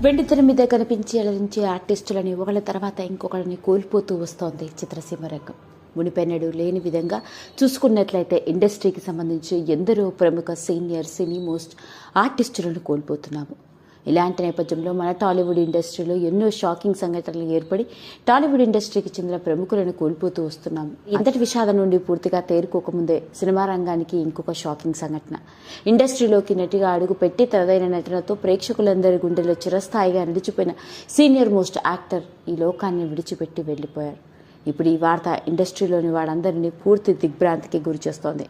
వెండితెర మీద కనిపించి అలరించే ఆర్టిస్టులని ఒకళ్ళ తర్వాత ఇంకొకరిని కోల్పోతూ వస్తోంది చిత్రసీమ రంగం. మునిపెన్నడు లేని విధంగా చూసుకున్నట్లయితే ఇండస్ట్రీకి సంబంధించి ఎందరో ప్రముఖ సీనియర్ సినీ మోస్ట్ ఆర్టిస్టులను కోల్పోతున్నాము. ఇలాంటి నేపథ్యంలో మన టాలీవుడ్ ఇండస్ట్రీలో ఎన్నో షాకింగ్ సంఘటనలు ఏర్పడి టాలీవుడ్ ఇండస్ట్రీకి చెందిన ప్రముఖులను కోల్పోతూ వస్తున్నాము. ఇంతటి విషాదం నుండి పూర్తిగా తేరుకోకముందే సినిమా రంగానికి ఇంకొక షాకింగ్ సంఘటన. ఇండస్ట్రీలోకి నటిగా అడుగుపెట్టి తనదైన నటనతో ప్రేక్షకులందరి గుండెల్లో చిరస్థాయిగా నిలిచిపోయిన సీనియర్ మోస్ట్ యాక్టర్ ఈ లోకాన్ని విడిచిపెట్టి వెళ్లిపోయారు. ఇప్పుడు ఈ వార్త ఇండస్ట్రీలోని వారందరినీ పూర్తి దిగ్భ్రాంతికి గురి చేస్తోంది.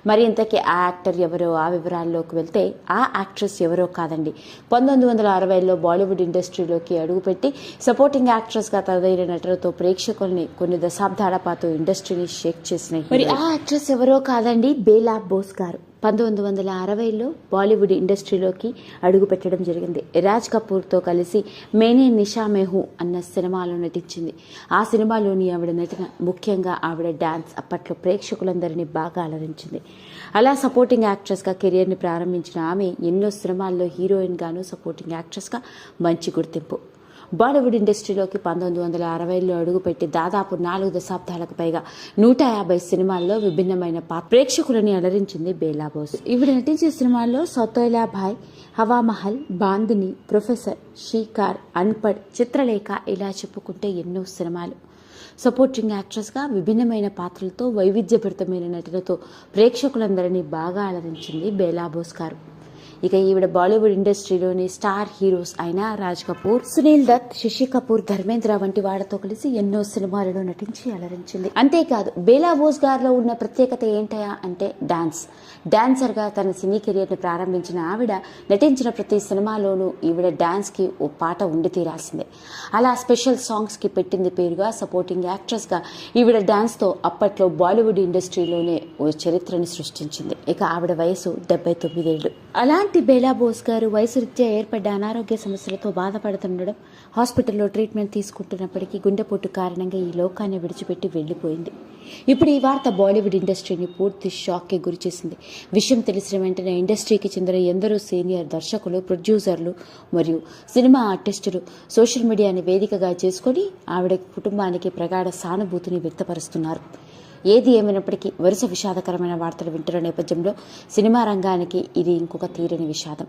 మరి ఇంతకీ ఆ యాక్టర్ ఎవరో, ఆ వివరాల్లోకి వెళ్తే ఆ యాక్ట్రెస్ ఎవరో కాదండి, 1960లో బాలీవుడ్ ఇండస్ట్రీలోకి అడుగుపెట్టి సపోర్టింగ్ యాక్ట్రెస్గా తనదైన నటనతో ప్రేక్షకుల్ని కొన్ని దశాబ్దాల పాటు ఇండస్ట్రీని షేక్ చేసిన మరి ఆ యాక్ట్రెస్ ఎవరో కాదండి, బేలా బోస్ గారు. 1960లో బాలీవుడ్ ఇండస్ట్రీలోకి అడుగుపెట్టడం జరిగింది. రాజ్ కపూర్తో కలిసి మేనే నిషా మెహూ అన్న సినిమాలో నటించింది. ఆ సినిమాలోని ఆవిడ నటన, ముఖ్యంగా ఆవిడ డాన్స్ అప్పట్లో ప్రేక్షకులందరినీ బాగా అలరించింది. అలా సపోర్టింగ్ యాక్ట్రెస్గా కెరియర్ని ప్రారంభించిన ఆమె ఎన్నో సినిమాల్లో హీరోయిన్గాను, సపోర్టింగ్ యాక్ట్రెస్గా మంచి గుర్తింపు. బాలీవుడ్ ఇండస్ట్రీలోకి 1960లో అడుగుపెట్టి దాదాపు 4 దశాబ్దాలకు పైగా 150 సినిమాల్లో విభిన్నమైన ప్రేక్షకులని అలరించింది బేలా బోస్. ఈవిడ నటించిన సినిమాల్లో సౌతేలా భాయ్, హవా మహల్, బాందిని, ప్రొఫెసర్, షీకార్, అన్పడ్, చిత్రలేఖ ఇలా చెప్పుకుంటే ఎన్నో సినిమాలు. సపోర్టింగ్ యాక్ట్రెస్గా విభిన్నమైన పాత్రలతో వైవిధ్యభరితమైన నటనతో ప్రేక్షకులందరినీ బాగా అలరించింది బేలా బోస్ గారు. ఇక ఈవిడ బాలీవుడ్ ఇండస్ట్రీలోని స్టార్ హీరోస్ అయిన రాజ్ కపూర్, సునీల్ దత్, శశి కపూర్, ధర్మేంద్ర వంటి వాళ్లతో కలిసి ఎన్నో సినిమాలలో నటించి అలరించింది. అంతేకాదు బేలా బోస్ గారిలో ఉన్న ప్రత్యేకత ఏంటయా అంటే డాన్సర్గా తన సినీ కెరియర్ని ప్రారంభించిన ఆవిడ నటించిన ప్రతి సినిమాలోనూ ఈవిడ డాన్స్కి ఓ పాట ఉండి తీరాల్సిందే. అలా స్పెషల్ సాంగ్స్కి పెట్టింది పేరుగా సపోర్టింగ్ యాక్ట్రెస్గా ఈవిడ డాన్స్తో అప్పట్లో బాలీవుడ్ ఇండస్ట్రీలోనే ఓ చరిత్రని సృష్టించింది. ఇక ఆవిడ వయసు 79 ఏళ్లు. అలాంటి బేలా బోస్ గారు వయసు రీత్యా ఏర్పడ్డ అనారోగ్య సమస్యలతో బాధపడుతుండడం, హాస్పిటల్లో ట్రీట్మెంట్ తీసుకుంటున్నప్పటికీ గుండెపోటు కారణంగా ఈ లోకాన్ని విడిచిపెట్టి వెళ్లిపోయింది. ఇప్పుడు ఈ వార్త బాలీవుడ్ ఇండస్ట్రీని పూర్తి షాక్కి గురిచేసింది. విషయం తెలిసిన వెంటనే ఇండస్ట్రీకి చెందిన ఎందరో సీనియర్ దర్శకులు, ప్రొడ్యూసర్లు మరియు సినిమా ఆర్టిస్టులు సోషల్ మీడియాని వేదికగా చేసుకుని ఆవిడ కుటుంబానికి ప్రగాఢ సానుభూతిని వ్యక్తపరుస్తున్నారు. ఏది ఏమైనప్పటికీ వరుస విషాదకరమైన వార్తలు వింటున్న నేపథ్యంలో సినిమా రంగానికి ఇది ఇంకొక తీరని విషాదం.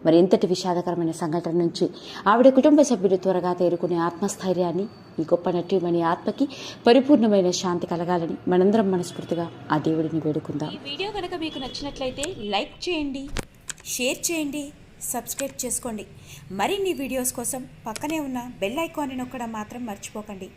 మరి ఇంతటి విషాదకరమైన సంఘటన నుంచి ఆవిడ కుటుంబ సభ్యులు త్వరగా తేరుకునే ఆత్మస్థైర్యాన్ని, ఈ గొప్ప నటీమణి ఆత్మకి పరిపూర్ణమైన శాంతి కలగాలని మనందరం మనస్ఫూర్తిగా ఆ దేవుడిని వేడుకుందాం. ఈ వీడియో కనుక మీకు నచ్చినట్లయితే లైక్ చేయండి, షేర్ చేయండి, సబ్స్క్రైబ్ చేసుకోండి. మరిన్ని వీడియోస్ కోసం పక్కనే ఉన్న బెల్ ఐకాన్ని నొక్కడం మాత్రం మర్చిపోకండి.